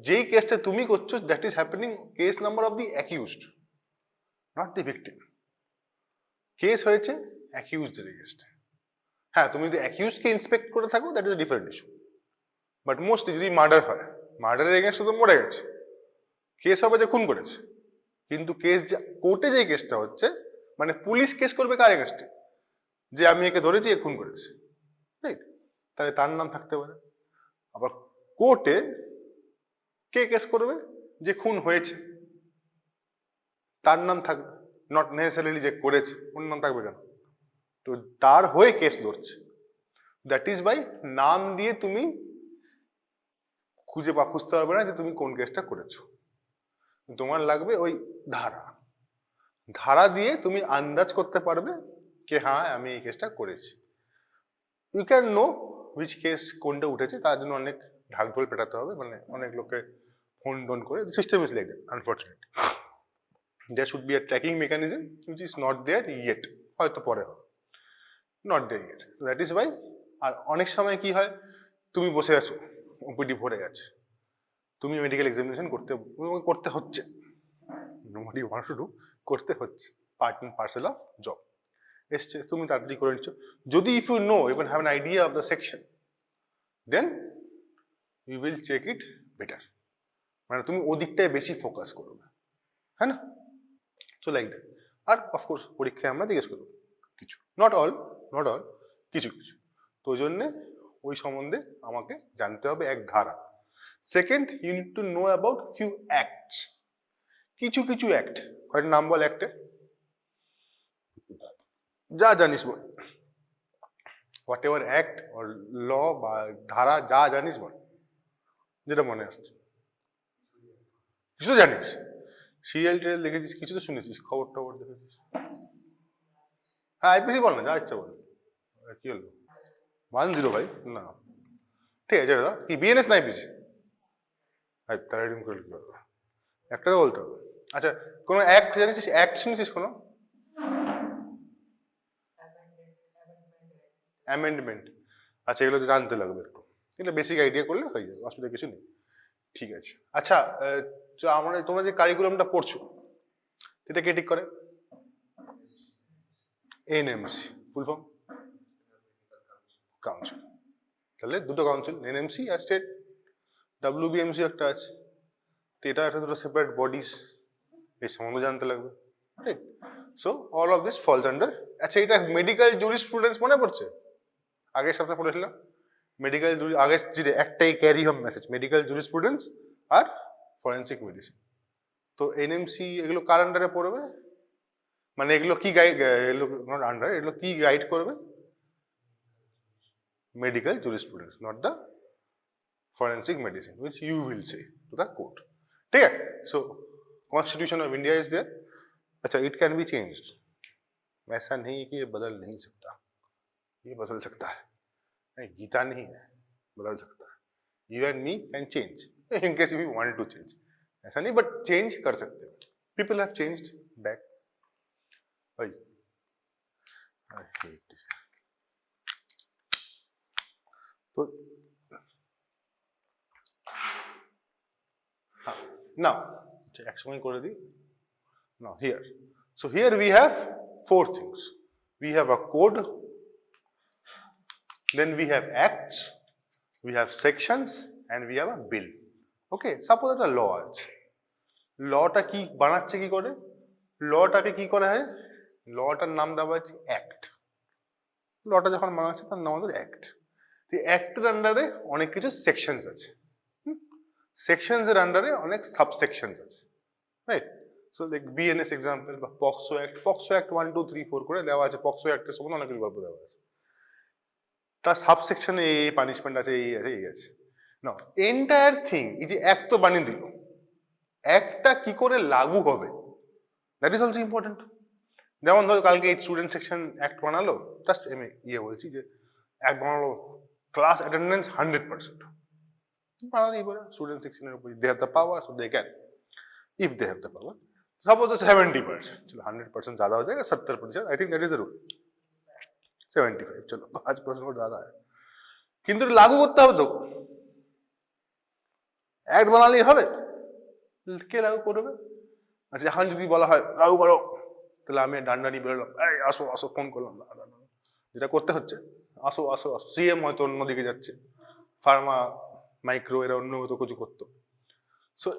যেই কেসটা তুমি করছো, that is happening case number of the accused, not the victim. Case হয়েছে অ্যাকিউজদের এগেনস্টে। হ্যাঁ, তুমি যদি অ্যাকিউজকে ইন্সপেক্ট করে থাকো, that is a different issue. But mostly যদি মার্ডার হয়, মার্ডারের এগেনস্টে তো মরে গেছে, কেস হবে যে খুন করেছে। কিন্তু কেস যে কোর্টে যে কেসটা হচ্ছে, মানে পুলিশ কেস করবে কার এগেনস্টে? যে আমি একে ধরেছি, এ খুন করেছে, রাইট? তাহলে তার নাম থাকতে পারে। আবার কোর্টে কে কেস করবে? যে খুন হয়েছে, তার নাম থাকবে, নট নেসেসারিলি যে করেছে ওর নাম থাকবে কেন? তো তার হয়ে কেস ধরছে। দ্যাট ইজ বাই নাম দিয়ে তুমি খুঁজতে পারবে না যে তুমি কোন কেসটা করেছো। তোমার লাগবে ওই ধারা, ধারা দিয়ে তুমি আন্দাজ করতে পারবে যে হ্যাঁ আমি এই কেসটা করেছি। You can know which case কোনটা উঠেছে, তার জন্য অনেক ঢাকঢোল পেটাতে হবে, মানে অনেক লোককে ফোন টোন করে। System is like that unfortunately. There should be a tracking mechanism which is not there yet, হয়তো পরে হবে, not there yet. That is why. আর অনেক সময় কি হয়, তুমি বসে আছো, ওপিডি ভরে আছে, তুমি মেডিকেল এক্সামিনেশন করতে হচ্ছে, নোবডি ওয়ান্টস টু ডু, করতে হচ্ছে, part and parcel of job এসছে, তুমি তাড়াতাড়ি করে নিচ্ছ। যদি if you know even have an idea of the section, then you will check it better, মানে তুমি ওদিকটায় বেশি ফোকাস করবে, হ্যাঁ না? So like that. আর অফকোর্স পরীক্ষায় আমরা জিজ্ঞেস করবো কিছু, নট অল, কিছু কিছু। তো ওই জন্যে ওই সম্বন্ধে আমাকে জানতে হবে এক ধারা। Second, you need to know about few acts, কিছু কিছু অ্যাক্ট। কয়েকটা নাম বল অ্যাক্টের, যা জানিস বল, whatever act or law বা ধারা যা জানিস বল, যেটা মনে আসছে। কিছু তো জানিস, সিরিয়াল টিরিয়াল দেখেছিস, কিছু তো শুনেছিস, খবর টবর দেখেছিস। হ্যাঁ আইপিসি বল না, যা ইচ্ছা বল। কি হলো 1-0 ভাই? না ঠিক আছে দাদা, কি বিএনএস না আইপিসি? তারা এরকম করলে কি হবে, একটা তো বলতে হবে। আচ্ছা, কোনো অ্যাক্ট জানিস, অ্যাক্ট শুনেছিস কোনো? অ্যামেন্ডমেন্ট, আচ্ছা এগুলো তো জানতে লাগবে একটু, এটা বেসিক আইডিয়া করলে হয়ে যাবে, অসুবিধা কিছু নেই। ঠিক আছে। আচ্ছা, আমরা তোমরা যে কারিকুলামটা পড়ছো, এটা কে ঠিক করে? NMC, full form? কাউন্সিল। তাহলে দুটো কাউন্সিল, এনএমসি আর স্টেট। ডাব্লিউবিএমসি একটা আছে, তো এটা একটা দুটো সেপারেট বডিজ, এই সম্বন্ধে জানতে লাগবে, ঠিক? So all of this false under. আচ্ছা, এটা মেডিকেল জুরিসপ্রুডেন্স মনে পড়ছে? আগের সপ্তাহে পড়েছিলাম মেডিকেল, আগে যে একটাই carry home message, medical jurisprudence আর ফরেন্সিক মেডিসিন। তো এনএমসি এগুলো কার আন্ডারে পড়বে, মানে এগুলো কি গাইড, এগুলো নট আন্ডার, এগুলো কি গাইড করবে? Medical jurisprudence, not the forensic medicine, which you will say to the court. ठीक है? So Constitution of India is there. अच्छा, it can be changed. ऐसा नहीं कि ये बदल नहीं सकता, ये बदल सकता है। नहीं, गीता नहीं है, बदल सकता है। You and me can change in case we want to change. ऐसा नहीं, but change कर सकते हो। People have changed back. I hate this. So now, now here. So here we have 4 things. We have a code, then we have acts, we have sections, and we have a bill. Okay, suppose একটা law আছে, লটা কি বানাচ্ছে কি করে, লটাকে কি করা হয়, লটার নাম দেওয়া আছে অ্যাক্ট। লটা যখন বানাচ্ছে তার নাম হচ্ছে অ্যাক্ট। তো অ্যাক্টের আন্ডারে অনেক কিছু সেকশনস আছে, সেকশনস এর আন্ডারে অনেক সাবসেকশনস আছে, right? So like BNS example বা পক্সো অ্যাক্ট 1, 2, 3, 4 করে দেওয়া আছে। পক্সো অ্যাক্টের সম্বন্ধে অনেক কিছু গল্প দেওয়া আছে, তার সাবসেকশনে এই পানিশমেন্ট আছে, এই আছে, এই আছে। না, এন্টায়ার থিং, এই যে অ্যাক্ট তো বানিয়ে দিল, অ্যাক্টটা কি করে লাগু হবে, দ্যাট ইজ অলসো ইম্পর্টেন্ট। যেমন ধরো কালকে এই স্টুডেন্ট সেকশন অ্যাক্ট বানালো, জাস্ট আমি বলছি যে অ্যাক্ট বানালো, ক্লাস অ্যাটেন্ডেন্স 100%, বানাতেই পারে স্টুডেন্ট সেকশনের উপর, they have the power, so they can, if they have the power. Suppose 70%, चलो 100% ज्यादा हो जाएगा, 70%, I think that is the rule. 75, चलो 5% और ज्यादा है, কিন্তু লাগু করতে হবে তো। অ্যাক্ট বানালেই হবে? কে লাগু করবে? আচ্ছা এখন যদি বলা হয় লাগু করো, তাহলে আমি ডান্ডা নিয়ে বেরোলাম, এই আসো আসো, ফোন করলাম, যেটা করতে হচ্ছে, আসো আসো আসো। সিএম হয়তো অন্যদিকে যাচ্ছে, ফার্মা মাইক্রো এরা অন্য হয়তো কিছু করতো।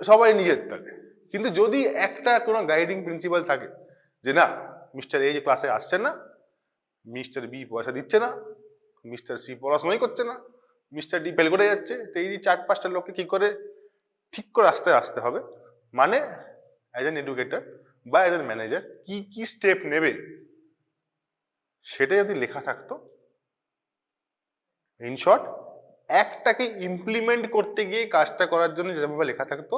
সবাই নিজের তালে। কিন্তু যদি একটা কোনো গাইডিং প্রিন্সিপাল থাকে যে না, মিস্টার এ যে ক্লাসে আসছে না, মিস্টার বি পয়সা দিচ্ছে না, মিস্টার সি পড়াশোনাই করছে না, মিস্টার ডি ফেল করে যাচ্ছে, তো এই 4-5টা লোককে কি করে ঠিক করে আসতে হবে, মানে অ্যাজ অ্যান এডুকেটর বা অ্যাজ অ্যান ম্যানেজার কি কি স্টেপ নেবে সেটা যদি লেখা থাকতো, ইন শর্ট একটাকে ইমপ্লিমেন্ট করতে গিয়ে কাজটা করার জন্য যেভাবে লেখা থাকতো,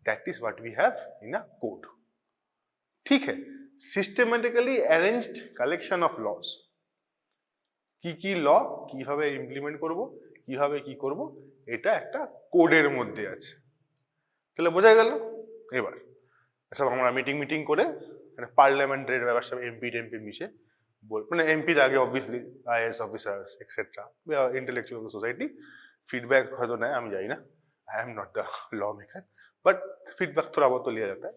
that is what we have in a code. ঠিক है, systematically arranged collection of laws. কি ল কিভাবে ইমপ্লিমেন্ট করব, কিভাবে কি করব, এটা একটা কোডের মধ্যে আছে। তাহলে বোঝা গেল। এবার সব আমরা মিটিং করে মানে পার্লামেন্টের ব্যাপার, সব এমপি টেমপি মিশে মানে এমপির আগে obviously IS officers etcetera, intellectual society feedback হয়তো নেয়, আমি জানি না, I am not the law maker, but feedback थोड़ा बहुत तो लिया जाता है।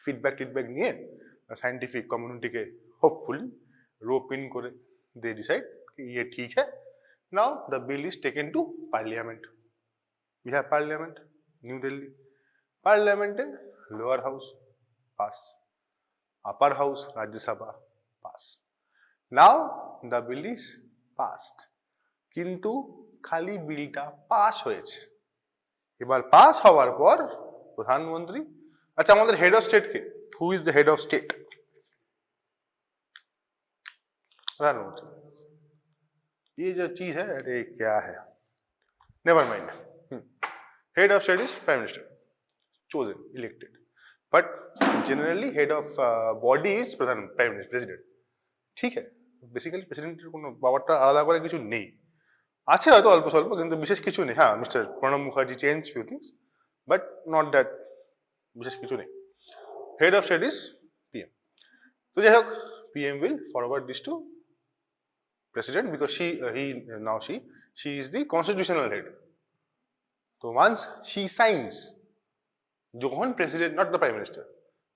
फीडबैक নিয়ে साइंटिफिक कम्युनिटी के होपफुली रोप इन করে दे डिसाइड कि ये ठीक है। Now the bill is taken to parliament. We have parliament New Delhi. पार्लियामेंटे lower house pass, upper house Rajya Sabha pass. Now the bill is passed, কিন্তু খালি বিলটা পাস হয়েছে। এবার পাস হওয়ার পর প্রধানমন্ত্রী, अच्छा আমাদের head of state K, who is the head of state? प्रधानमंत्री। ये जो चीज है, अरे क्या है, never mind. Head of state is prime minister, chosen, elected, but generally head of body is prime minister, president। ঠিক है, বেসিক্যালি প্রেসিডেন্টের কোনো পাওয়ারটা আলাদা করে কিছু নেই, আছে হয়তো অল্প স্বল্প, কিন্তু বিশেষ কিছু নেই। হ্যাঁ, mister Pranab Mukherjee change few things, but not that, বিশেষ কিছু নেই। Head of state is PM. তো যাই হোক, PM will forward this to president because she is the constitutional head। তো ওয়ান্স she signs, যখন president, not the prime minister,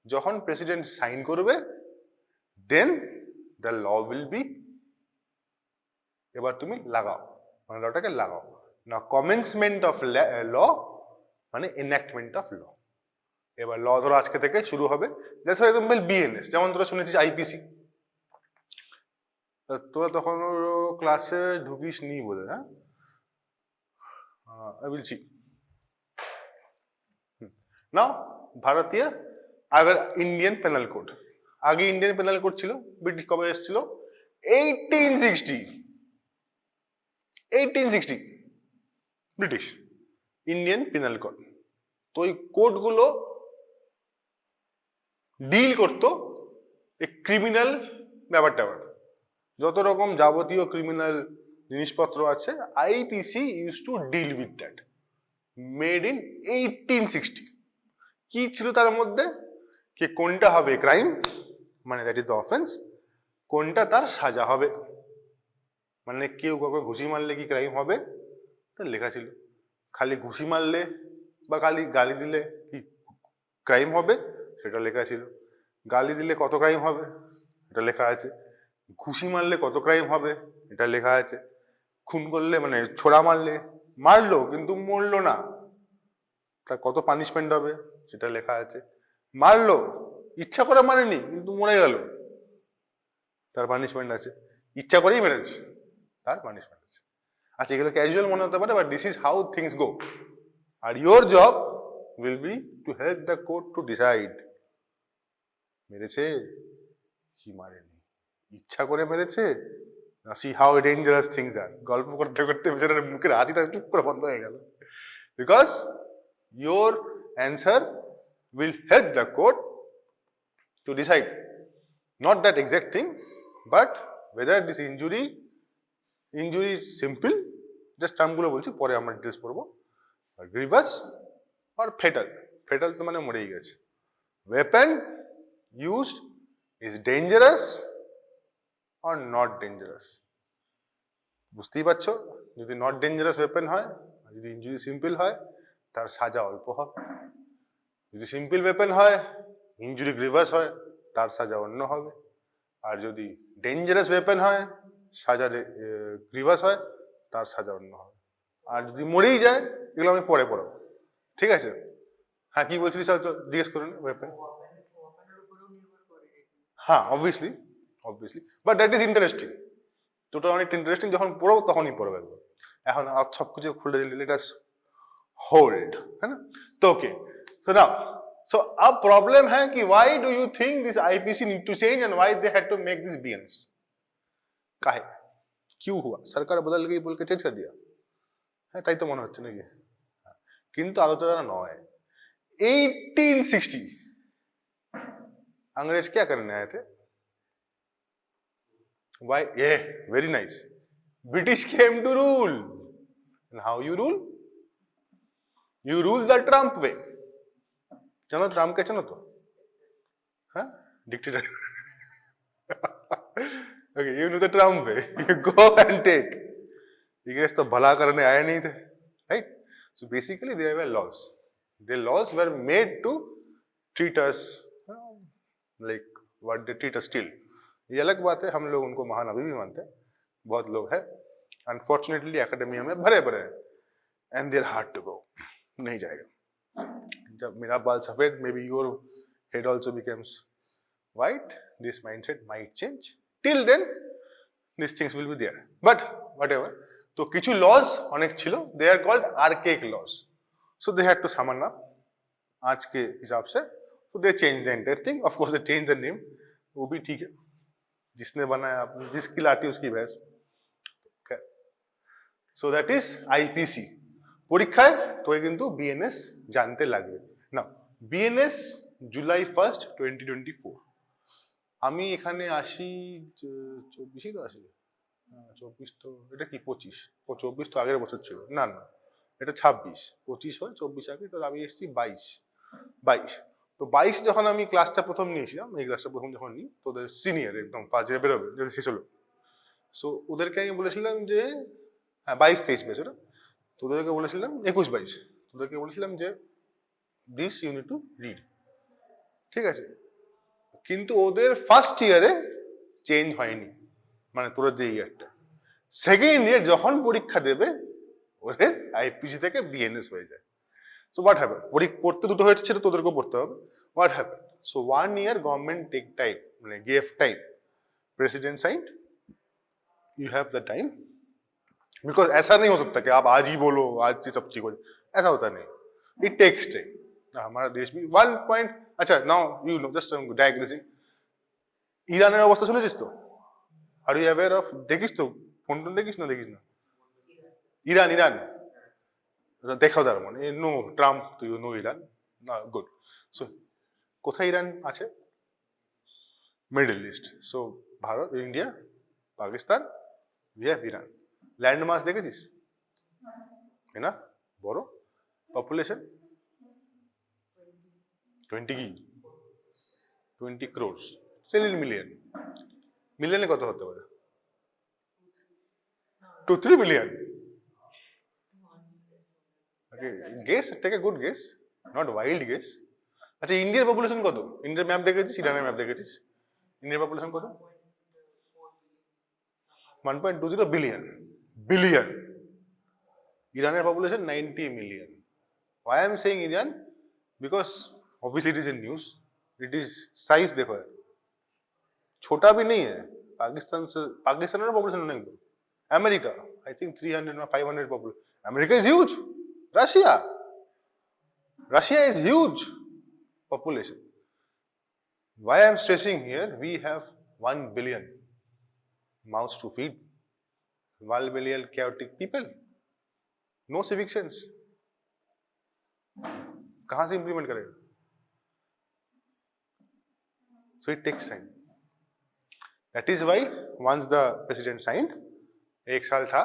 যখন president sign করবে, দেন দ্য ল উইল বি, এবার তুমি লাগাও, মানে লটাকে লাগাও না। কমেন্সমেন্ট অফ ল মানে এনঅ্যাক্টমেন্ট অফ ল। এবার ল ধরো আজকে থেকে শুরু হবে, ফর এক্সাম্পল বিএনএস, যেমন তোরা শুনেছিস আইপিসি, তোরা তখন ক্লাসে ঢুকিস নি বলে, হ্যাঁ বলছি নাও ভারতীয়, আগে ইন্ডিয়ান পেনাল কোড, আগে ইন্ডিয়ান পেনাল কোড ছিল, ব্রিটিশ কবে এসেছিল? 1860 ব্রিটিশ ইন্ডিয়ান পেনাল কোড। তো ওই কোডগুলো ডিল করতো এই ক্রিমিনাল ব্যাপার ট্যাপার, যত রকম যাবতীয় ক্রিমিনাল জিনিসপত্র আছে, IPC use to deal with that, made in 1860। কি ছিল তার মধ্যে, কি কোনটা হবে ক্রাইম, মানে দ্যাট ইজ দ্য অফেন্স, কোনটা তার সাজা হবে, মানে কেউ কাউকে ঘুষি মারলে কি ক্রাইম হবে, তা লেখা ছিল। খালি ঘুষি মারলে বা খালি গালি দিলে কি ক্রাইম হবে, সেটা লেখা ছিল। গালি দিলে কত ক্রাইম হবে, এটা লেখা আছে। ঘুষি মারলে কত ক্রাইম হবে, এটা লেখা আছে। খুন করলে, মানে ছোড়া মারলে, মারলো কিন্তু মরলো না, তার কত পানিশমেন্ট হবে, সেটা লেখা আছে। মারলো, ইচ্ছা করে মারেনি কিন্তু মরে গেল, তার পানিশমেন্ট আছে। ইচ্ছা করেই মেরেছে, তার পানিশমেন্ট আছে। আচ্ছা, এগুলো ক্যাজুয়াল মনে হতে পারে, but this is how things go. আর your job will be to help the court to decide, মেরেছে কি মারেনি, ইচ্ছা করে মেরেছে না, see how dangerous things are. গল্প করতে করতে বেচারার মুখের হাসিটা চুপ করে বন্ধ হয়ে গেল, because your answer will help the court to decide not that exact thing, but whether this injury simple, just টার্মগুলো বলছি, পরে আমরা ডিটেলস পড়বো, গ্রিভাস or fatal। fatal তো মানে মরেই গেছে। weapon used is dangerous or not dangerous। বুঝতেই পারছো, যদি নট ডেঞ্জারাস ওয়েপেন হয়, যদি ইঞ্জুরি সিম্পল হয়, তার সাজা অল্প হবে। যদি সিম্পল ওয়েপন হয়, ইনজুরি গ্রিভাস হয়, তার সাজা অন্য হবে। আর যদি ডেঞ্জারাস ওয়েপন হয়, সাজা গ্রিভাস হয়, তার সাজা অন্য হবে। আর যদি মরেই যায়, এগুলো আমি পরে পড়াবো, ঠিক আছে? হ্যাঁ, কি বলছিলি স্যার, তো জিজ্ঞেস করুন। ওয়েপন, হ্যাঁ, obviously but that is interesting. তোটা অনেক ইন্টারেস্টিং, যখন পড়বো তখনই পড়বে একবার। এখন আর সব কিছু খুলে দিলে লেট আস होल्ड, है ना? तो ओके, so now, so अब प्रॉब्लम है कि why do you think this IPC need to change and why they had to make this BNS? काहे, क्यों हुआ? सरकार बदल गई बोल के चेंज कर दिया है, তাই তো মনে হচ্ছে নাকি? কিন্তু আলোচনা নয়। 1860 अंग्रेज क्या करने आए थे? Why? Yeah, very nice. British came to rule. And how you rule? You rule the Trump way. জানো ট্রাম্প কে চেনো তো? হ্যাঁ, dictator. Okay, you know the Trump way. You go and take. You guys तो भला करने आए नहीं थे, right? So basically there were laws. The laws were made to treat us like what they treat us still. ये अलग बात है, हम लोग उनको महान अभी भी मानते हैं, बहुत लोग हैं अनफॉर्चुनेटली एकेडमिया में भरे भरे हैं, and they're hard to go, नहीं जाएगा। जब मेरा बाल सफेद, maybe your head also becomes white, this mindset might change, till then this things will be there, but whatever. तो কিছু लॉज অনেক ছিল, they are called archaic laws, so they had to summon up आज के हिसाब से, तो they change the entire thing. Of course they change the name, वो भी ठीक है, जिसने बनाया, जिसकी लाठी उसकी भैंस। So that is IPC. পরীক্ষায় তোকে কিন্তু বিএনএস জানতে লাগবে না। BNS July 1st 2024। আমি এখানে আসি 24ই তো আসি, 24 তো, এটা কি 25? ও 24 তো আগের বছর ছিল, না না এটা 26, 25 হয় 24 আগে, তো আমি এসেছি 22। তো 22 যখন আমি ক্লাসটা প্রথম নিয়েছিলাম, এই ক্লাসটা প্রথম যখন নিই, তোদের সিনিয়র একদম ফার্স্ট ইয়ার বেরোবে, যদি শেষ হলো, সো ওদেরকে আমি বলেছিলাম যে হ্যাঁ 22-23 বেশ, ওটা তোদেরকে বলেছিলাম 21-22, তোদেরকে বলেছিলাম যে this you need to read, ঠিক আছে? কিন্তু ওদের ফার্স্ট ইয়ারে চেঞ্জ হয়নি, মানে তোরা যে ইয়ারটা, সেকেন্ড ইয়ার যখন পরীক্ষা দেবে ওদের আইপিসি থেকে বিএনএস হয়ে যায়। সো হোয়াট হ্যাপেন, পড়তে দুটো হয়েছে, সেটা তোদেরকেও পড়তে হবে। What happen, so 1 year government take time, মানে gave time, president signed, you have the time, because ऐसा नहीं हो सकता कि आप आज ही बोलो आज से सब ठीक हो जाए, ऐसा होता नहीं, इट टेक्स टाइम। हमारा देश भी 1 पॉइंट, अच्छा नाउ यू नो, जस्ट डायग्रेसिंग, ইরানের অবস্থা শুনেছিস তো? আর ইউ অ্যাওয়্যার অফ, দেখিস তো ফোন টোন, দেখিস না ইরান দেখাও তার মানে, নো ট্রাম্প, তো ইউ নো ইরান, না গুড। সো কোথায় ইরান আছে? Middle east. So Bharat, India, Pakistan, we have Iran. Land mass দেখেছিস? এনাফ বড়, পপুলেশন 20 crores, 7 million, মিলিয়নে কত হতে পারে? 2-3 billion। Okay, guess, take a good guess, not wild guess। আচ্ছা, ইন্ডিয়ার পপুলেশন কত? ইন্ডিয়ার ম্যাপ দেখেছিস, ইরানের ম্যাপ দেখেছিস? ইন্ডিয়ার পপুলেশন কত? 1.20 বিলিয়ন। ইরানের population 90 million। Why I am saying Iran? Because obviously it is in news, it is size देखो है, छोटा भी नहीं है। पाकिस्तान से, पाकिस्तान में पॉपुलेशन नहीं, America I think 300 or 500 population, America is huge, Russia is huge population। Why I am stressing here, we have 1 billion mouths to feed, 1 billion chaotic people, no civic sense, कहां से इंप्लीमेंट करेगा? So it takes time। That is why once the president signed, एक साल था,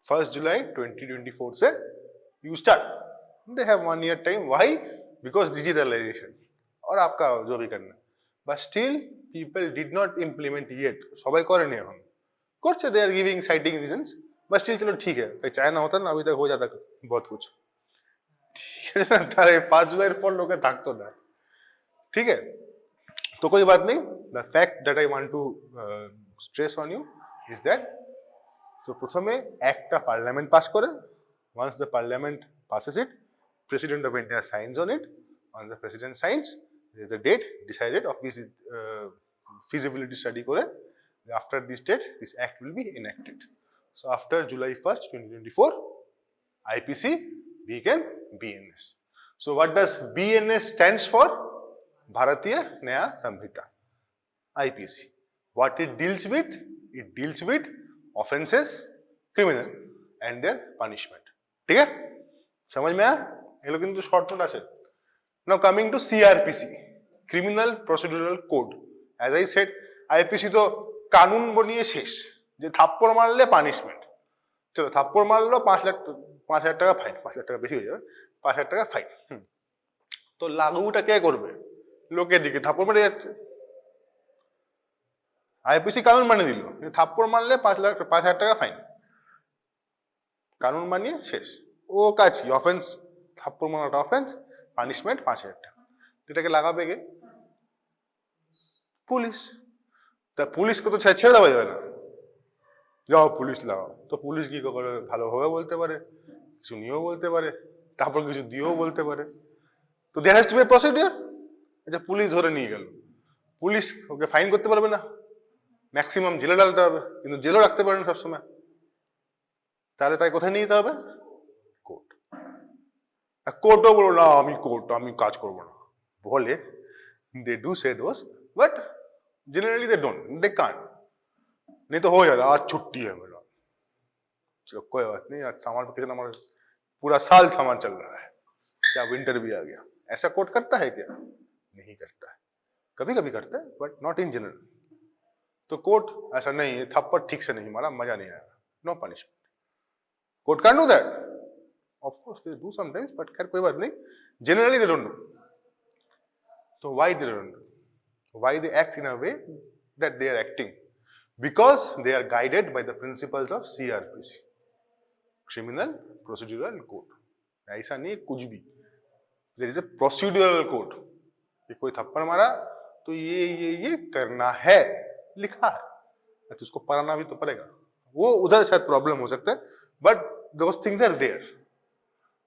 1st July 2024 से you start, they have 1 year time। why? Because digitalization और आपका जो भी करना, but still people did not implement yet, সবাই করেনি এখন, করছে, they are giving citing reasons, बस चलो ठीक है, कहीं चाइना होता ना अभी तक हो जाता बहुत कुछ, ठीक है ना। তারে 5 জুলাইয়ের পর লোকে থাকতো না, ঠিক है। তো कोई बात नहीं, the fact that I want to stress on you is that তো প্রথমে একটা পার্লামেন্ট পাস করে, once the parliament passes it, president of India signs on it, once the president signs, there is a date decided of this feasibility study করে, after this date this act will be enacted. So after July 1st 2024 IPC became BNS. So what does BNS stands for? Bharatiya Nyaya Samhita, IPC. What it deals with? It deals with offenses, criminal and their punishment. ठीक है, समझ में आया? ये लोग किन्तु short note আছে। Now coming to CRPC, Criminal Procedural Code. As I said, IPC তো কানুন বনিয়ে শেষ, যে থাপ্পড় মারলে পানিশমেন্ট, চলো থাপ্পড় মারলো 5,00,000 টাকা ফাইন, 5,00,000 টাকা বেশি হয়ে যাবে, 5,000 টাকা ফাইন। তো লাগুটা কে করবে? লোকের দিকে থাপ্পড় মেরে যাচ্ছে। আইপিসি কানুন মানে দিল, থাপ্পড় মারলে 5,00,000 টাকা ফাইন, কানুন মানিয়ে শেষ। ও কাজ কি? অফেন্স, থাপ্পড় মারাটা অফেন্স, পানিশমেন্ট 5,000 টাকা। এটাকে লাগাবে কে? পুলিশ। তা পুলিশকে তো ছেড়ে দেওয়া যাবে না, যাও পুলিশ লাগাও। তো পুলিশ কি করে? ভালোভাবে বলতে পারে, কিছু নিয়েও বলতে পারে, তারপর কিছু দিয়েও বলতে পারে। তো there has to be procedure. আচ্ছা পুলিশ ধরে নিয়ে গেল, পুলিশ ওকে ফাইন করতে পারবে না, ম্যাক্সিমাম জেলে ডালতে হবে, কিন্তু জেলও রাখতে পারে না সবসময়। তাহলে তাই কোথায় নিয়ে যেতে হবে? কোর্ট। কোর্টও বলো না আমি কাজ করবো না বলে, they do say those, but generally they don't, they can't. नहीं तो हो जाता आज छुट्टी है मेरा, चलो कोई बात नहीं, आज समर वेकेशन, हमारा पूरा साल समर चल रहा है, क्या विंटर भी आ गया। ऐसा कोर्ट करता है क्या? नहीं करता है, कभी कभी करता है बट नॉट इन जनरल। तो कोर्ट ऐसा नहीं है, थप्पड़ ठीक से नहीं मारा, मजा नहीं आया, no punishment, court can do that, of course they do sometimes, but खैर कोई बात नहीं, जनरली दे डोंट डू। तो why they don't do? Why they act in a way that they are acting? Because they are guided by the principles of CRPC, Criminal Procedural Code. ऐसा नहीं कुछ भी, there is a procedural code कि कोई थप्पड़ मारा तो ये करना है, लिखा है, अच्छा उसको पढ़ना भी तो पड़ेगा। वो उधर शायद प्रॉब्लम हो सकता है, but those things are there.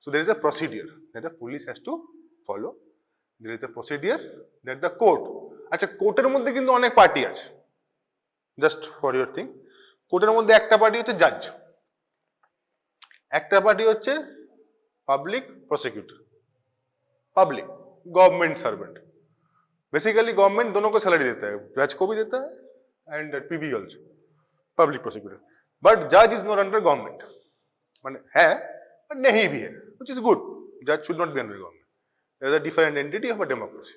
So there is a procedure that the police has to follow. There is a procedure that the court, আচ্ছা কোর্টের মধ্যে কিন্তু অনেক পার্টি আছে, জাস্ট ফর ইউর থিং। কোর্টের মধ্যে একটা পার্টি হচ্ছে জাজ, একটা পার্টি হচ্ছে public prosecutor, public government servant. Basically government दोनों को सैलरी देता है, जज को भी देता है and PB also, public prosecutor. But जज इज नॉट अंडर गवर्नमेंट, माने है बट नहीं भी है, व्हिच इज गुड। जज should not be under government, there is a different entity of a democracy.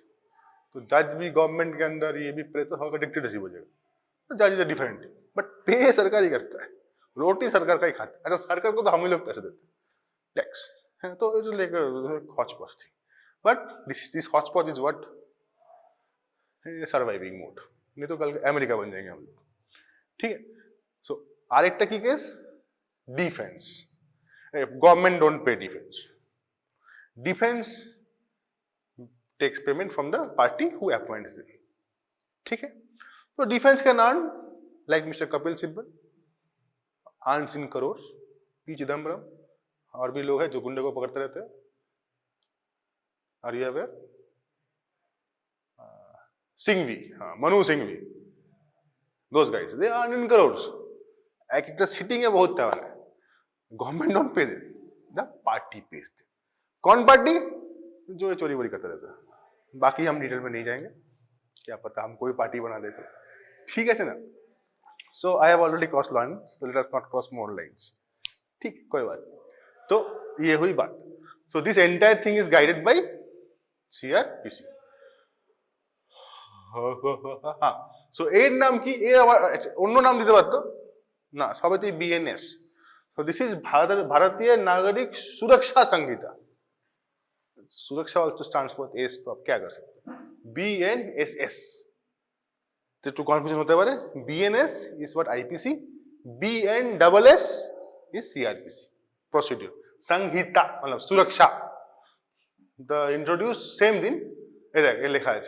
तो जज भी गवर्नमेंट के अंदर, ये भी प्रेस होगा, डिक्टेटरशिप हो जाएगा। तो जज is a different thing, but पे सरकार ही करता है, रोटी सरकार का ही खाता है। अच्छा सरकार को तो हम ही लोग पैसे देते हैं, टैक्स, तो इट्स लाइक हॉच पॉच थिंग, बट दिस हॉच पॉच इज व्हाट सर्वाइविंग मोड, नहीं तो कल अमेरिका बन जाएंगे हम लोग, ठीक है। सो आरेकटा की case defense, government don't pay defense, defense takes payment from the party who appoints them, ठीक है। तो defense can earn, like mister Kapil Sibbal earns in crore, P Chidambaram और भी लोग हैं जो गुंडे को पकड़ते रहते हैं, आर यू अवेयर? सिंघवी, हाँ Manu Singhvi, those guys they earn in crore. एक एक सिटिंग है बहुत टाइम है, government don't pay they, the party pays they. कौन पार्टी? जो ये चोरी वोरी करता रहता है, बाकी हम डिटेल में नहीं जाएंगे, क्या पता हम कोई पार्टी बना देते, ठीक है ना। So I have already cross line, so let us not cross more lines, ठीक कोई बात। तो ये हुई बात। So this entire thing is guided by CrPC. हाँ, सो এর নাম কি? এ আবার অন্য নাম দিতে পারতো না, সবাই বিএনএস। সো দিস ইজ भारतीय नागरिक सुरक्षा संहिता। सुरक्षा ऑल्सो स्टैंड्स फॉर एस, तो आप क्या कर सकते हैं? BNSS। तो टू कंफ्यूजन होते पारे, BNS is what IPC, BNSS is CRPC procedure. Sanghita मतलब सुरक्षा. The introduced same दिन ये लिखा है.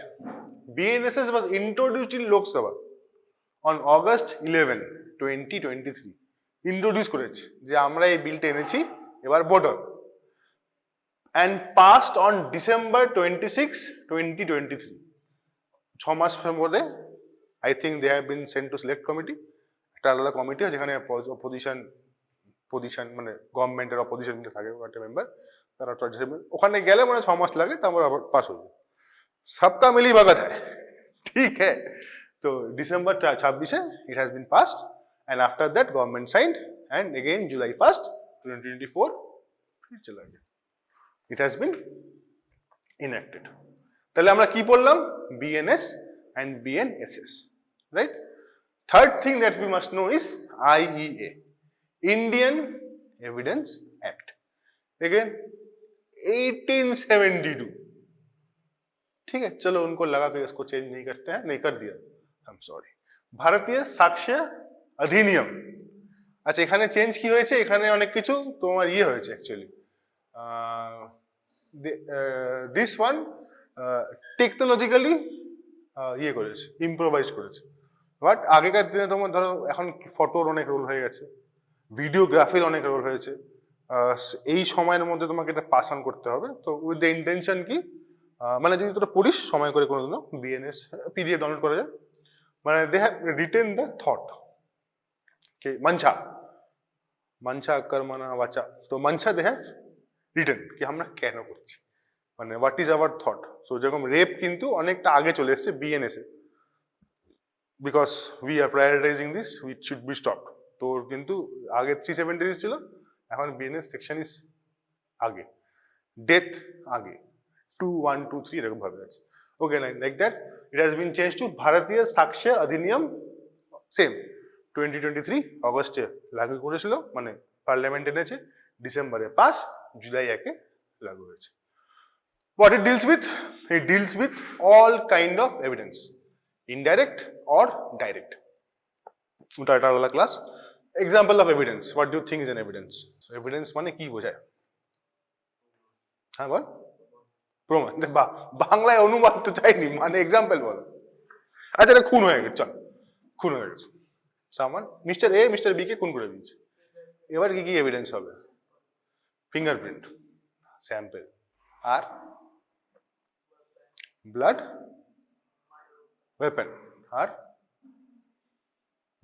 BNSS was introduced in Lok Sabha on August 11, 2023. Introduce করেছে যে আমরা এই বিলটা এনেছি এবার ভোট হবে. And passed on December 26, 2023. 6 মাস পরে I think they have been sent to select committee. একটা আলাদা কমিটি যেখানে পজিশন মানে গভর্নমেন্টের অপোজিশন থাকে একটা মেম্বার, তারা ওখানে গেলে মানে 6 মাস লাগে, তারপর আবার পাস হয়ে যায়. সবকা মিলি ভগত হ্যায়, ঠিক হ্যাঁ. তো December 26 it has been passed and after that government signed and again July 1st 2024 फिर चला गया. It has been enacted. তাহলে আমরা কি পড়লাম? BNS and BNSS, right? Third thing that we must know is IEA, Indian Evidence Act. Again 1872. ठीक है, चलो उनको लगा कि इसको चेंज नहीं करते हैं, नहीं कर दिया, आई एम सॉरी. भारतीय साक्ष्य अधिनियम. আচ্ছা, এখানে চেঞ্জ কি হয়েছে? এখানে অনেক কিছু তোমার হয়েছে অ্যাকচুয়ালি. দিস ওয়ান টেকনোলজিক্যালি করেছে, ইম্প্রোভাইজ করেছে. বাট আগেকার দিনে তোমার ধরো এখন ফটোর অনেক রোল হয়ে গেছে, ভিডিওগ্রাফির অনেক রোল হয়েছে. এই সময়ের মধ্যে তোমাকে এটা পাস অন করতে হবে. তো উইথ দ্য ইন্টেনশন কি, মানে যদি তোরা পড়িস সময় করে কোনোদিনও, বিএনএস পিডিএফ ডাউনলোড করা যায়, মানে they have written the thought কে মঞ্চা কর্মনা বাচা. তো মঞ্চা দে হ্যাভ রিটেন কি আমরা কেন করছি, মানে what is our thought. So যেরকম রেপ কিন্তু অনেকটা আগে চলে এসছে বিএনএস এ, because we are prioritizing this, which should be stopped. তোর কিন্তু আগে 370 ছিল, এখন বিএনএস সেকশন ইজ আগে, ডেথ আগে, 2, 1, 2, 3 এরকম ভাবে আছে. Okay, like that it has been change to Bharatiya Sakshya Adhiniyam. Same 2023 অগস্টে লাগু করেছিল, মানে পার্লামেন্ট এনেছে, ডিসেম্বরে পাস, জুলাই 1 লাগু হয়েছে. What it deals with? It deals with all kind of evidence, indirect or direct. ওটা একটা আলাদা class. Example of evidence. What do you think is an evidence? So, evidence মানে কি বোঝায়? হ্যাঁ বল. প্রমাণ. বাংলায় অনুবাদ তো চাইনি, মানে এক্সাম্পল বলো. আচ্ছা, এটা খুন হয়ে গেছে, চল, খুন হয়ে গেছে, সামান মিস্টার এ মিস্টার বি কে খুন করে দিয়েছে. এবার কি কি এভিডেন্স হবে? ফিঙ্গারপ্রিন্ট, স্যাম্পল, আর ব্লাড, ওয়েপন, আর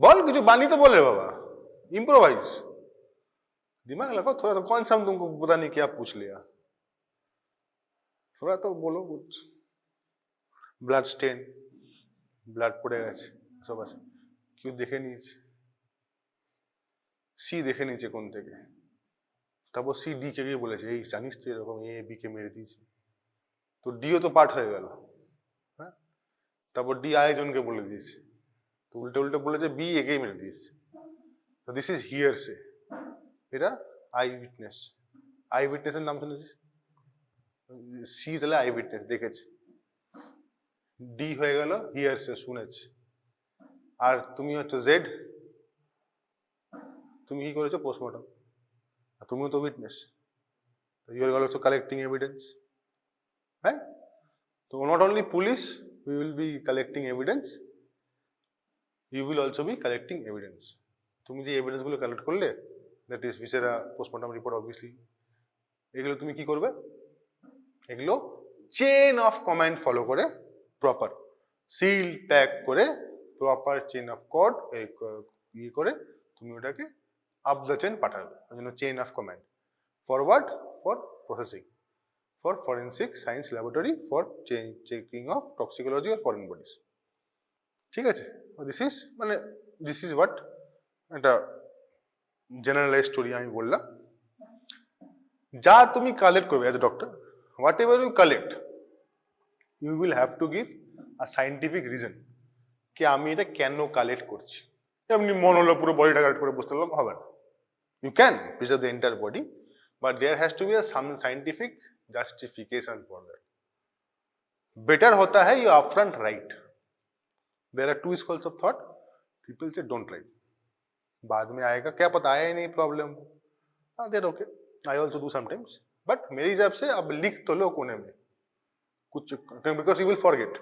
বল কিছু বানিয়ে তো बोले बाबा, इम्प्रोवाइज, दिमाग लगाओ थोड़ा. तो कौन सा तुमको पता नहीं क्या पूछ लिया, थोड़ा तो बोलो कुछ. ব্লাড স্টেন, ব্লাড পড়ে গেছে, সব আছে, কেউ দেখে নিয়েছে, সি দেখে নিয়েছে কোন থেকে, তারপর সি ডি কে গিয়ে বলেছে এই জানিস তো এরকম এ বি কে মেরে দিয়েছে, তো ডিও তো পার্ট হয়ে গেল. হ্যাঁ, তারপর ডি আরেকজনকে বলে দিয়েছে, তো উল্টে উল্টে বলেছে বি একেই মেরে দিয়েছে. তো দিস ইজ হিয়ারসে. এটা আই উইটনেস. আই উইটনেসের নাম শুনেছিস? সি তাহলে আই উইটনেস, দেখেছে. ডি হয়ে গেল হিয়ারসে, শুনেছে. আর তুমি হচ্ছে জেড, তুমি কি করেছো? পোস্টমর্টম. তুমিও তো witness, you are also collecting evidence, right? তো not only police we will be collecting evidence, you will also be collecting evidence. তুমি যে এভিডেন্সগুলো কালেক্ট করলে, that is viscera, postmortem report, obviously এগুলো তুমি কি করবে? এগুলো চেন অফ কমান্ড ফলো করে, প্রপার সিল প্যাক করে, প্রপার চেন অফ কোড ইয়ে করে তুমি ওটাকে আপ দ্য চেন পাঠাবে. ওই জন্য chain of command. Forward for processing, for forensic science laboratory, for checking of toxicology or foreign bodies. ঠিক আছে, দিস ইজ মানে দিস ইজ হোয়াট, একটা জেনারেলাইজ স্টোরি আমি বললাম. যা তুমি কালেক্ট করবে as a doctor, whatever you collect, you will have to give a scientific reason কি আমি এটা কেন কালেক্ট করছি. এমনি মন হলো পুরো বডিটা কালেক্ট করে বসতে পারলাম, হবে না. You can preserve the entire body, but there has to be some scientific justification for that. Better hota hai you upfront write. There are two schools of thought. People say don't write. बाद में आएगा, क्या पता आया ही नहीं problem, there okay, I also do sometimes, but मेरे हिसाब से अब लिख तो लो कोने में कुछ, because you will forget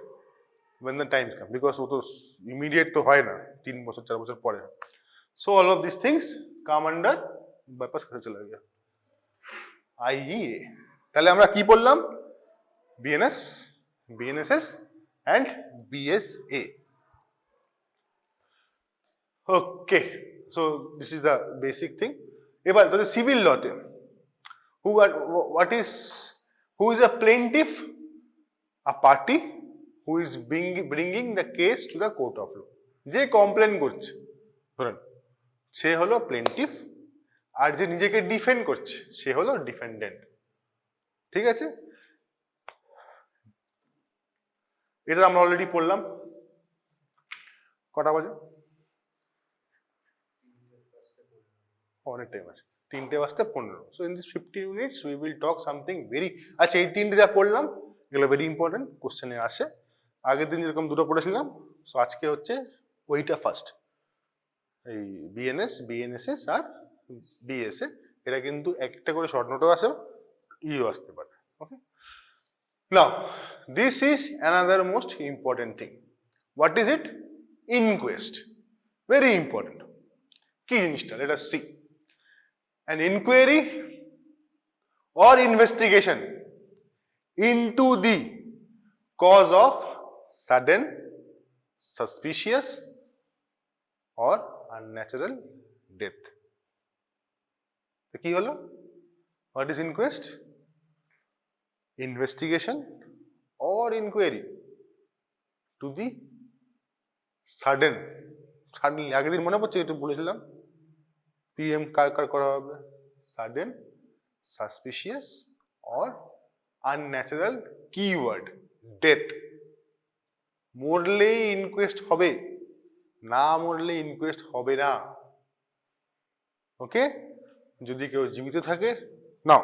when the times come, because वो तो इमीडिएट तो है ना, 3 বছর 4 বছর পরে। So all of this things come under, bypass कैसे चला गया, आईईए। তাহলে আমরা কি বললাম, BNS, BNSS and BSA. Okay, so this is the basic thing. এবার তাহলে সিভিল লতে who is a plaintiff, a party who is bringing the case to the court of law, যে কমপ্লেন করছে ধরেন সে হলো প্লেন্টিফ, আর যে নিজেকে ডিফেন্ড করছে সে হলো ডিফেন্ডেন্ট। ঠিক আছে, এটা আমরা অলরেডি পড়লাম। কটা বাজে, অনেক টাইম আছে, 3:15। So in this 15 minutes we will talk something very, আচ্ছা এই 3টে যা পড়লাম এগুলো ভেরি ইম্পর্টেন্ট, কোশ্চেনে আসে। আগের দিন যেরকম 2টো পড়েছিলাম, সো আজকে হচ্ছে ওইটা ফার্স্ট, এই বিএনএস, বিএনএসএস আর বিএসএ। এটা কিন্তু একটা করে শর্ট নোটও আসে, ইও আসতে পারে। Okay, now this is another most important thing. What is it? Inquest, very important. কি জিনিসটা, let us see. An inquiry or investigation into the cause of sudden, suspicious or unnatural death. তো কি হলো? What is inquest? Investigation or inquiry to the sudden, suddenly, আগের দিন মনে পড়ছে একটু বলেছিলাম, পিএম কার কার করা হবে, sudden, suspicious or unnatural, keyword death. মরলেই ইনকোয়েস্ট হবে, না মরলে ইনকোয়েস্ট হবে না। ওকে, যদি কেউ জীবিত থাকে, নাও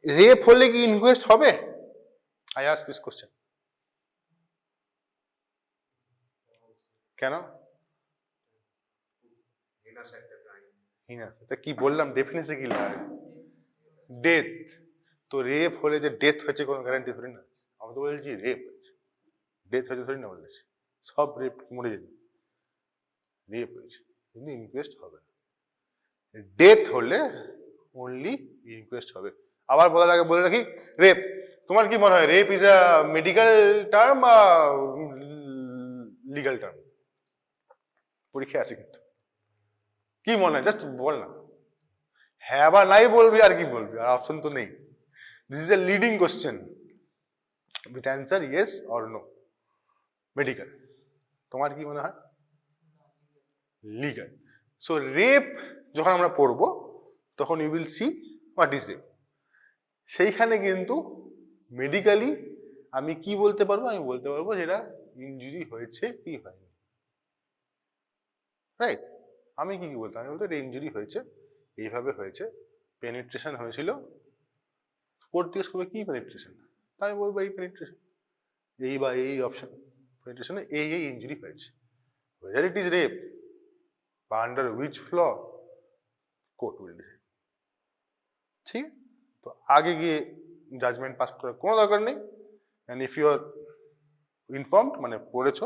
রেপ হলে কি ইনকোয়েস্ট হবে? I ask this question. কেন? তা কি বললাম, ডেফিনেশন কি লাগে, ডেথ। তো রেপ হলে যে ডেথ হয়েছে কোনো গ্যারান্টি ধরি না, আমি তো বলছি রেপ হয়েছে, ডেথ হয়েছে ধরি না বলেছি, সব রেপ মরে যেত, রেপ হয়েছে কিন্তু ইনকোয়েস্ট হবে না। ডেথ হলে অনলি ইনকোয়েস্ট হবে। আবার বলার আগে বলে রাখি, রেপ, তোমার কি মনে হয় rape is a medical term বা লিগাল টার্ম? পরীক্ষা আছে কিন্তু, কি মনে হয় জাস্ট বল না, হ্যাঁ বা নাই বলবি, আর কি বলবি, আর অপশন তো নেই। This is a leading question with answer yes or no. Medical, তোমার কি মনে হয়? লিগাল। সো রেপ যখন আমরা পড়বো তখন you will see what is rape. সেইখানে কিন্তু মেডিকেলি আমি কি বলতে পারবো, আমি বলতে পারবো যেটা ইনজুরি হয়েছে কি হয়নি, রাইট? আমি কি বলতাম, আমি বলতে ইনজুরি হয়েছে, এইভাবে হয়েছে, পেনিট্রেশন হয়েছিল, কোর্ট জিজ্ঞেস করবে কি পেনিট্রেশন, তাই বলবো এই পেনিট্রেশন, এই বা এই অপশন, পেনিট্রেশনে এই এই ইনজুরি হয়েছে। whether it is rape বা under which fall, court will decide. ঠিক, তো আগে গিয়ে জাজমেন্ট পাস করার কোনো দরকার নেই। And if you are informed, মানে পড়েছো,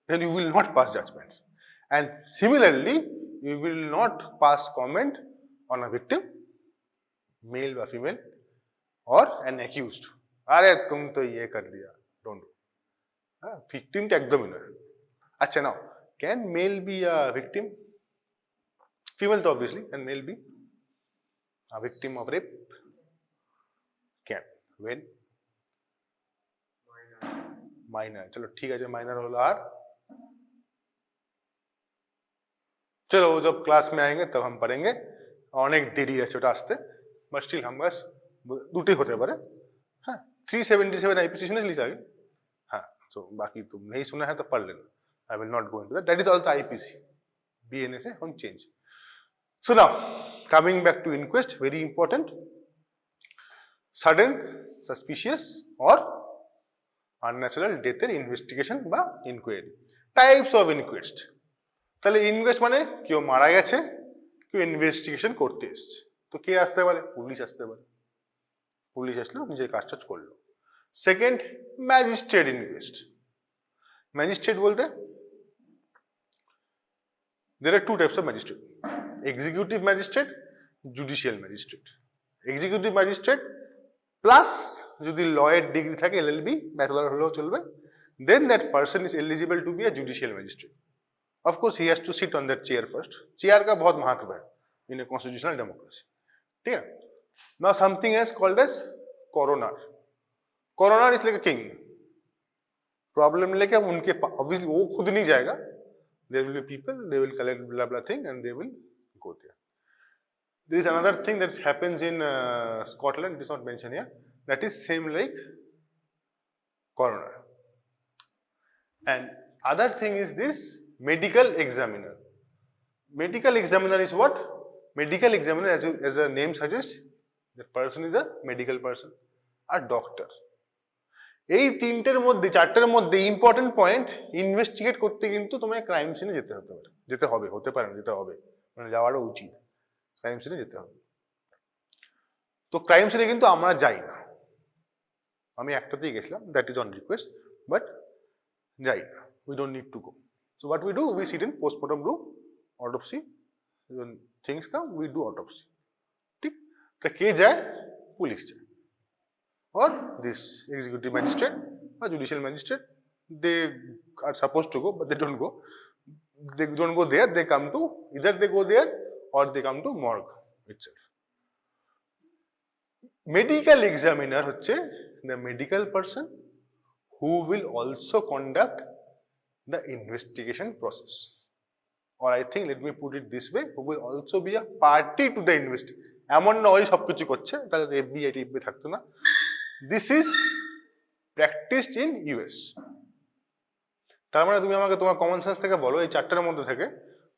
then you will not pass judgments. And similarly, you will not pass comment on a victim, male or female, or an accused. अरे तुम तो ये कर दिया, don't do. Victim तो एकदम ही ना। अच्छा now, can male be a victim? Female तो obviously, and male be a victim of rape? Can. When? Minor. चलो ठीक है, जो minor होला আর चलो जब क्लास में आएंगे तब हम पढ़ेंगे, অনেক দেরি আছে ওটা আসতে, বাট স্টিল हम बस দুটোই হতে পারে। হ্যাঁ, 377 आईपीसी শুনেছিস আগে? হ্যাঁ, সো বাকি तुम नहीं सुना है तो पढ़ लेना, I will not go into that, that is also IPC, BNS है on change. So now coming back to inquest, very important, sudden, suspicious or unnatural death এর ইনভেস্টিগেশন বা ইনকোয়ারি। টাইপস অফ ইনকোয়েস্ট, তাহলে inquest মানে কেউ মারা গেছে, কেউ investigation করতে এসছে, তো কে আসতে পারে? পুলিশ আসতে পারে। পুলিশ আসলো, নিজের কাজটা করলো। Second, magistrate inquest. ম্যাজিস্ট্রেট বলতে there are two types of magistrate: executive magistrate, judicial magistrate. executive magistrate plus যদি লয়ের ডিগ্রি থাকে, এলএলবি ব্যাচেলর হলেও চলবে, then that person is eligible to be a judicial magistrate. Of course he has to sit on that chair first. chair का बहुत महत्व है in a constitutional democracy. ठीक है? Now something else called as coroner. Coroner is like a king. Problem लेके उनके obviously वो खुद नहीं जाएगा, there will be people, they will collect blah blah thing and they will go there. There is another thing that happens in Scotland, it is not mentioned here, that is same like coroner. And other thing is this medical examiner. Medical examiner is what? Medical examiner, as the name suggests, that person is a medical person, a doctor. এই তিনটের মধ্যে, চারটের মধ্যে important point, investigate করতে কিন্তু তোমায় crime সিনে যেতে হবে, হতে পারে না, যেতে হবে, মানে যাওয়াটা উচিত, ক্রাইম সিনে যেতে হবে। তো ক্রাইম সিনে কিন্তু আমরা যাই না, আমি একটাতেই গেছিলাম, that is on request, but যাই না, we don't need to go. So what we do, we sit in postmortem room, autopsy, things come, we do autopsy. ঠিক, তা কে যায়? পুলিশ যায়, or this executive magistrate or judicial magistrate. They are supposed to go, but they don't go. They don't go there, they come to, either they go there or they come to morgue itself. Medical examiner হচ্ছে the medical person who will also conduct the investigation process, or I think, let me put it this way, who will also be a party to the investigation. এমন না ওই সবকিছু করছে, তাহলে FBI টিপি থাকতো না। This is practiced in US. তার মানে তুমি আমাকে তোমার কমন সেন্স থেকে বলো, এই চারটার মধ্যে থেকে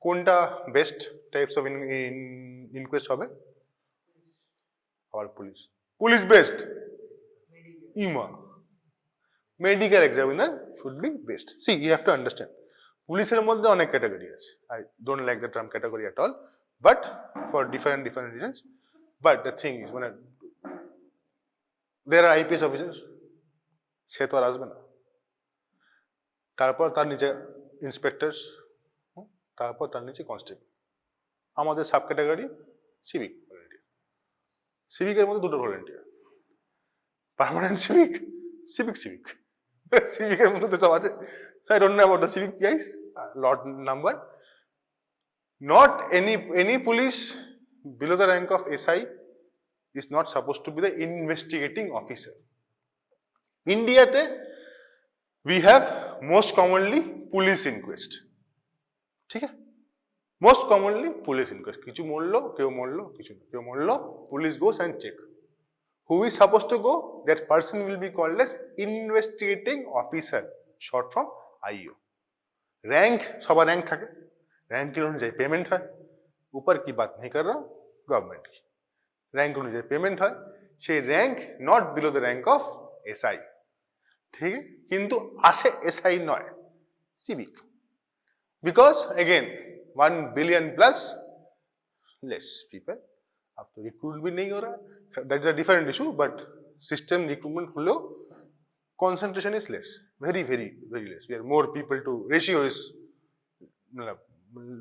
কোনটা বেস্ট টাইপস অফ ইনকোয়েস্ট হবে? আর পুলিশ, পুলিশ বেস্ট, ইমা medical examiner should be best. See, you have to understand, পুলিশের মধ্যে অনেক ক্যাটাগরি আছে, I don't like the term category at all, but for different reasons. But the thing is, মানে there are IPS officers, সে তো আর আসবে না, তারপর তার নিচে ইন্সপেক্টরস, তারপর তার নিচে কনস্টেবল। আমাদের সাব ক্যাটাগরি সিভিক ভলেন্টিয়ার। সিভিকের মধ্যে দুটো ভলেন্টিয়ার, পার্মানেন্ট সিভিক, সিভিক সিভিকের মধ্যে তো সব আছে। I don't know about the civic guys, lot number. Not any police below the rank of SI is not supposed to be the investigating officer. India we have most commonly police inquest. ঠিক আছে, most commonly police inquest. কিছু মরলো, কেউ মরলো, কিছু না, কেউ মরলো, police goes and check. Who is supposed to go? That person will be called as investigating officer, short from IO. Rank, সবার rank থাকে, rank অনুযায়ী পেমেন্ট হয়, ऊपर की बात नहीं कर रहा हूँ, गवर्नमेंट की র্যাঙ্ক অনুযায়ী পেমেন্ট হয়, সেই rank not below the rank of SI। ঠিক আছে, কিন্তু আসে SI নয়, civic, because again 1 billion plus less people, अब तो रिक्रूट भी नहीं हो रहा, that is a different issue, but system recruitment হলেও concentration is less, very very very less. We are more people to ratio is,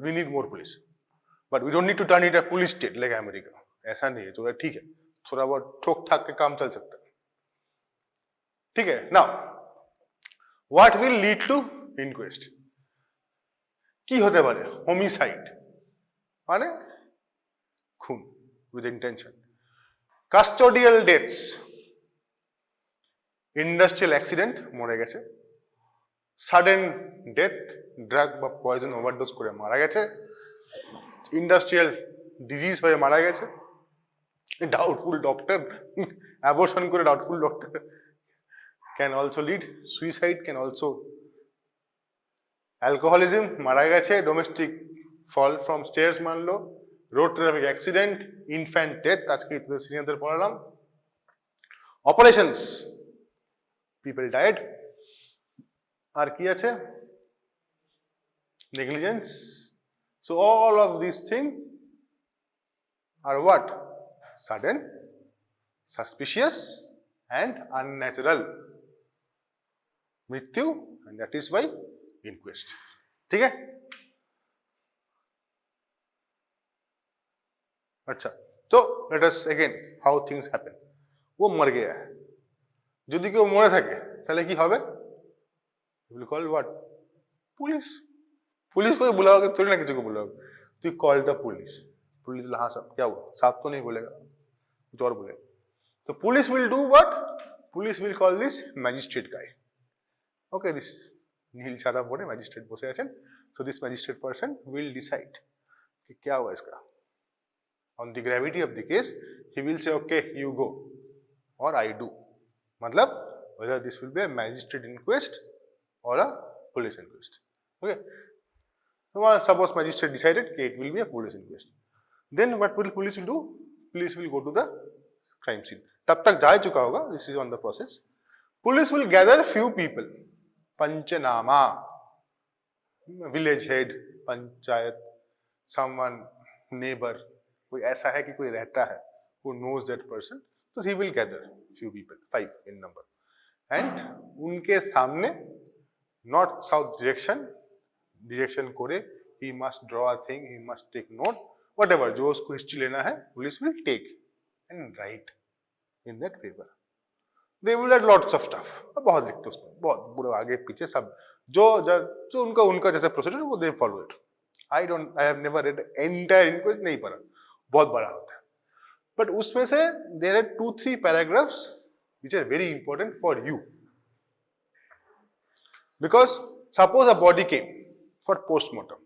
we need more police, but we don't need to turn it a police state like America. ऐसा नहीं है, जो ठीक है, थोड़ा बहुत ठोक ठाक के काम चल सकता है। ठीक है, now what will lead to inquest? কি হতে পারে? হোমিসাইড মানে খুন with intention, custodial deaths, industrial accident, মরে গেছে, সাডেন ডেথ, ড্রাগ বা পয়জন ওভারডোজ করে মারা গেছে, ইন্ডাস্ট্রিয়াল ডিজিজ হয়ে মারা গেছে, ডাউটফুল ডক্টর, অ্যাবর্শন করে doubtful doctor, can also lead suicide, can also alcoholism, মারা গেছে, ডোমেস্টিক ফল ফ্রম স্টেয়ার্স মারলো, road traffic accident, infant death, আজকে সিনিয়রদের পড়ালাম, অপারেশনস, পিপল ডায়েড, আর কি আছে? Negligence. So all of this thing are what? Sudden, suspicious and unnatural. मृत्यु, and that is why inquest. ठीक है? अच्छा, तो let us again how things happen. वो मर गया है, যদি কেউ মরে থাকে তাহলে কি হবে? will call what? Police. Police को बुलाओगे थोड़ी ना, किसी को बुलाओगे, तो कॉल द पुलिस. पुलिस हाँ साहब क्या हुआ, साहब तो नहीं बोलेगा, कुछ और बोलेगा. तो police will do what? Police will call this magistrate guy. Okay, this নীল ছাতা পরে ম্যাজিস্ট্রেট বসে আছেন. So this magistrate person will decide कि क्या हुआ इसका. On the gravity of the case, he will say, okay, you go, or I do. मतलब whether this will be a magistrate inquest or a police inquest. Okay. So suppose magistrate decided it will be a police inquest. Then what will police will do? Police will go to the crime scene. तब तक जा चुका होगा. This is on the process. Police will gather few people. Panchnama, village head, panchayat, someone, neighbor, कोई ऐसा है कि कोई रहता है who knows that person, so he will gather few people, 5 in number, and उनके सामने north south direction करे, he must draw a thing, he must take note, whatever जो उसको history लेना है, police will take and write in that paper. They will add lots of stuff. बहुत लिखते उसमें, बहुत पूरा आगे पीछे सब जो उनका जैसा प्रोसीजर वो they follow it. I have never read entire inquest, नहीं पढ़ा, बहुत बड़ा होता है. But उसमें से there are 2-3 paragraphs which are very important for you. Because suppose a body came for postmortem,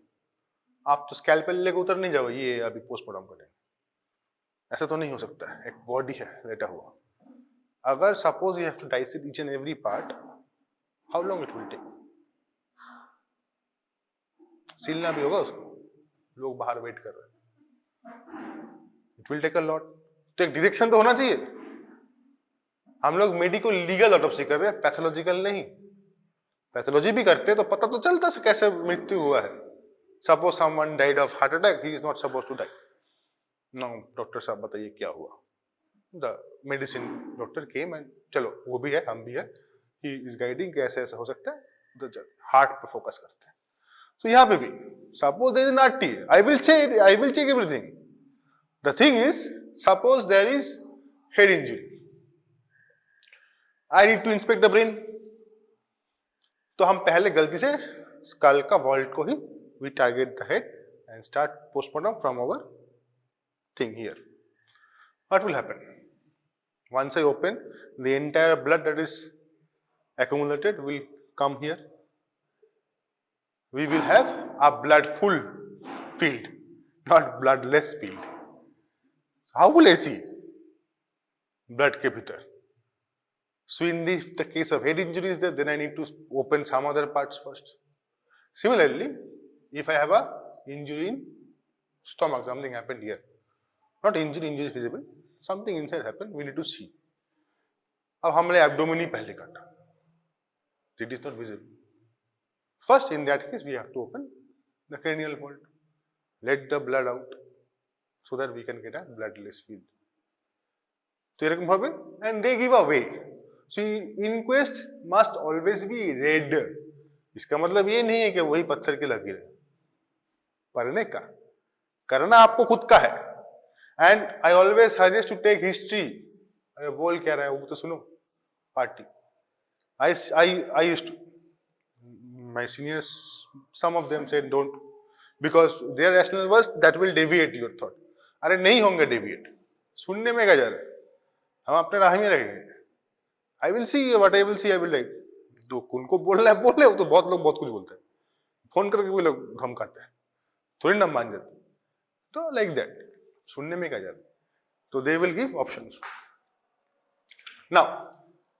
आप तो स्कैल्पेल लेकर उतर नहीं जाओ ये अभी पोस्टमार्टम करें, ऐसा तो नहीं हो सकता है. एक बॉडी है लेटा हुआ, अगर suppose you have to dissect each and every part, how long it will take? सीलना भी होगा उसको, लोग बाहर वेट कर रहे हैं, it will take a lot. तो एक डिरेक्शन तो होना चाहिए. हम लोग मेडिको लीगल ऑटोप्सी कर रहे हैं, पैथोलॉजिकल नहीं. पैथोलॉजी भी करते तो पता तो चलता है कैसे मृत्यु हुआ है. Suppose someone died of heart attack, he is not suppose to die. No doctor साहब बताइए क्या हुआ. The medicine doctor came and चलो वो भी है, हम भी है, ही इज गाइडिंग कैसे ऐसा हो सकता है, तो हार्ट पे फोकस करते हैं. So यहाँ पे भी suppose there is an RT, I will check everything. The thing is, suppose there is head injury, I need to inspect the brain. तो हम पहले गलती से skull का vault को ही we target the head and start postmortem from our thing here. What will happen? Once I open, the entire blood that is accumulated will come here. We will have a blood full field, not bloodless field. So how will I see blood के भीतर? So in the case of head injuries, then I need to open some other parts first. Similarly, if I have a injury in stomach, something happened here. Not injury is visible. Something inside happened. We need to see. अब हमने abdomen ही पहले काटा. It is not visible. First, in that case, we have to open the cranial vault, let the blood out, so that we can get a bloodless field. So, and they give away. See, inquest must always be read. इसका मतलब ये नहीं है कि वही पत्थर के लकीर है. पढ़ने का, करना आपको खुद का है. And I always suggest to take history. अरे बोल क्या रहा है वो तो सुनो. Party. I used to. My seniors, some of them said don't, because their rationale was that will deviate your thought. अरे नहीं होंगे deviate. सुनने में क्या जा रहा है? हम अपने राह में रहेंगे. I will see what I will see. I will write. तो उनको बोलना है बोले, वो तो बहुत लोग बहुत कुछ बोलते हैं. फोन करके भी लोग धमकाते हैं. थोड़ी ना मान जाते. तो like that. सुनने में क्या जा रहा है? तो they will give options. Now,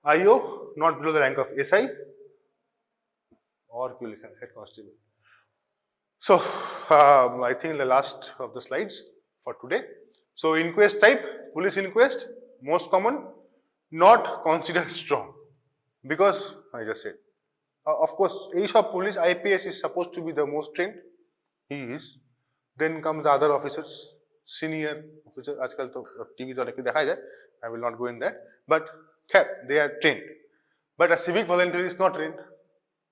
IO not below the rank of SI. और क्यों लिखा है head constable. So I think the last of the slides for today. So inquest type, police inquest, most common, not considered strong, because I just said, of course, each of police IPS is supposed to be the most trained. He is. Then comes other officers. Senior officer, আজকাল তো টিভিতে অনেকে দেখা যায়, I will not go in that, but খ্যাপ they are trained, but a civic volunteer is not trained,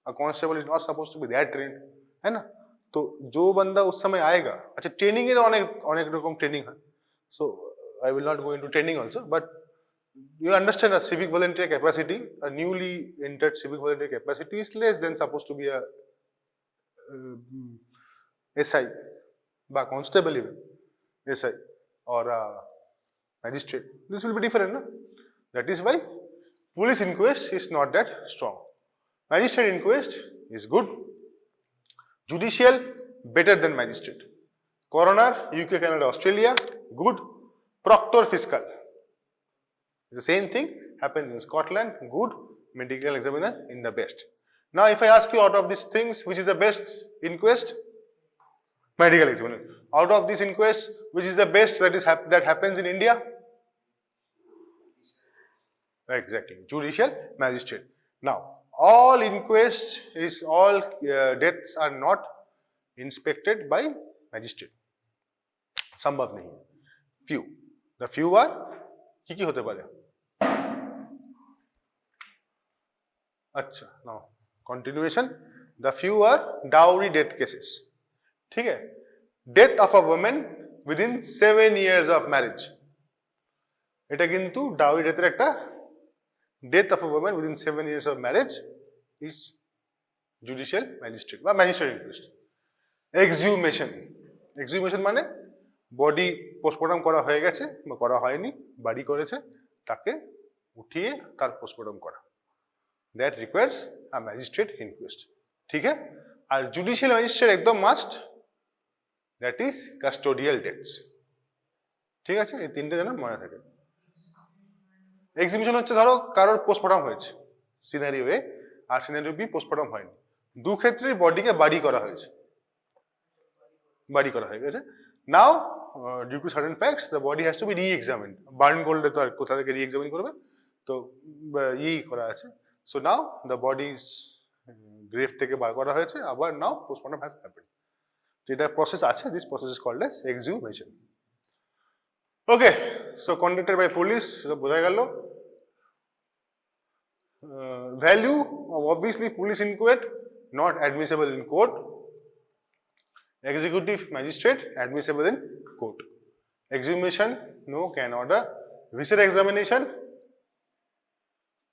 a constable is not suppose to be that trained, है ना। तो जो बंदा उस समय आएगा, अच्छा ट्रेनिंग এর অনেক অনেক রকম ট্রেনিং হয়, so I will not go into training also, but you understand a civic volunteer capacity, a newly entered civic volunteer capacity is less than supposed to be a SI বা constable even SI or a magistrate. This will be different, no? That is why police inquest is not that strong. Magistrate inquest is good. Judicial better than magistrate. Coroner UK, Canada, Australia good. Proctor fiscal the same thing happens in Scotland good. Medical examiner in the best. Now if I ask you out of these things which is the best inquest, medical examiner. Out of this inquest which is the best that happens in India? Exactly, judicial magistrate. Now all inquests is all deaths are not inspected by magistrate, संभव नहीं है, few, the few are কি হতে পারে, अच्छा now continuation, the few are dowry death cases, ठीक है, death of a woman within 7 years of marriage, এটা কিন্তু ডাউরি ডেথের একটা, death of a woman within 7 years of marriage is judicial magistrate বা magistrate inquest. exhumation, exhumation মানে body postmortem করা হয়ে গেছে বা করা হয়নি, বাড়ি করেছে, তাকে উঠিয়ে তার পোস্টমর্টম করা, that requires a magistrate inquest, ठीक है। আর জুডিশিয়াল ম্যাজিস্ট্রেট একদম must, that is custodial deaths, ঠিক আছে, এই তিনটে যেন মনে থাকে। এক্সিবিশন হচ্ছে ধরো কারোর পোস্টমর্টম হয়েছে সিনারিও এ, আর সিনারিও বি পোস্টমর্টম হয়নি, দু ক্ষেত্রে বডিকে বাড়ি করা হয়েছে, বাড়ি করা হয়ে গেছে। Now due to certain facts the body has to be re-examined, burn করলে তো আর কোথা থেকে রি-এক্সামিন করবে, তো ইয়েই করা আছে। So now the bodies grave থেকে বার করা হয়েছে, আবার নাও পোস্টমর্টম হ্যাজ হ্যাপেন্ড, যেটা প্রসেস আছে, this process is called as exhumation. Okay, so conducted by police বোঝা গেল। Value obviously police inquiry not admissible in court, executive magistrate admissible in court, exhumation no, can order, viscera examination,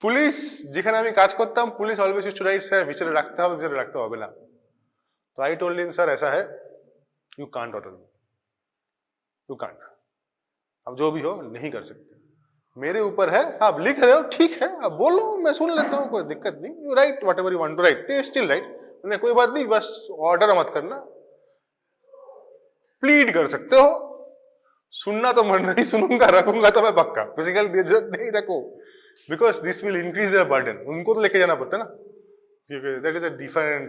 police যেখানে আমি কাজ করতাম police always use to right sir viscera রাখতে হবে, viscera রাখতে হবে না, तो आई टोल्ड हिम सर ऐसा है, you can't order me, you can't, अब जो भी हो नहीं कर सकते, मेरे ऊपर है, आप लिख रहे हो ठीक है, अब बोलो मैं सुन लेता हूँ, कोई दिक्कत नहीं, you write whatever you want to write, they still write, कोई बात नहीं, बस ऑर्डर मत करना, प्लीड कर सकते हो, सुनना तो मैं नहीं सुनूंगा, रखूंगा तो मैं पक्का, फिजिकल नहीं रखो, because this will increase their burden, उनको तो लेके जाना पड़ता है ना, क्योंकि that is a different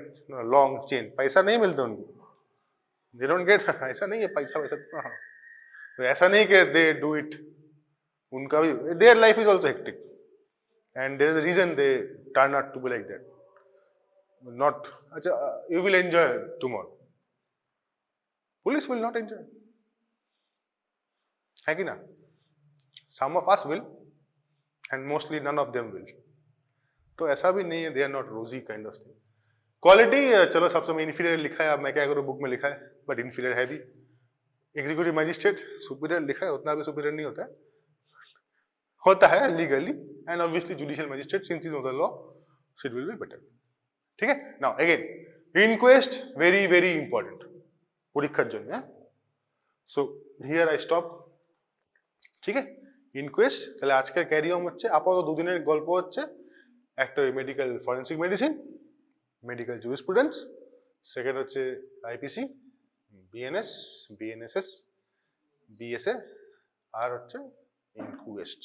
long chain, पैसा नहीं मिलता उनको, दे डोंट गेट, ऐसा नहीं है पैसा वैसा, हाँ तो ऐसा नहीं कि दे डू इट, उनका भी their life is also hectic and there is a reason they turn out to be like that, not, अच्छा you will enjoy tomorrow, police will not enjoy, है कि ना, some of us will and mostly none of them will, तो ऐसा भी नहीं है, they are not rosy kind of thing. Quality चलो सबसे में इन्फीरियर लिखा है, अब मैं क्या करूँ, बुक में लिखा है बट इन्फीरियर है भी, एग्जीक्यूटिव मैजिस्ट्रेट सुपीरियर लिखा है, उतना भी सुपीरियर नहीं होता है legally, and obviously judicial magistrate since you know the law it will be better, ठीक है। Now again inquest very very important পরীক্ষার জন্য, সো হিয়ার আই স্টপ, ঠিক আছে। ইনকোয়েস্ট তাহলে আজকের ক্যারি অন হচ্ছে আপাতত দুদিনের গল্প হচ্ছে, একটা medical forensic medicine, medical jurisprudence, second হচ্ছে আইপিসি, বিএনএস, বিএনএসএস, বিএসএ, আর হচ্ছে ইনকোয়েস্ট।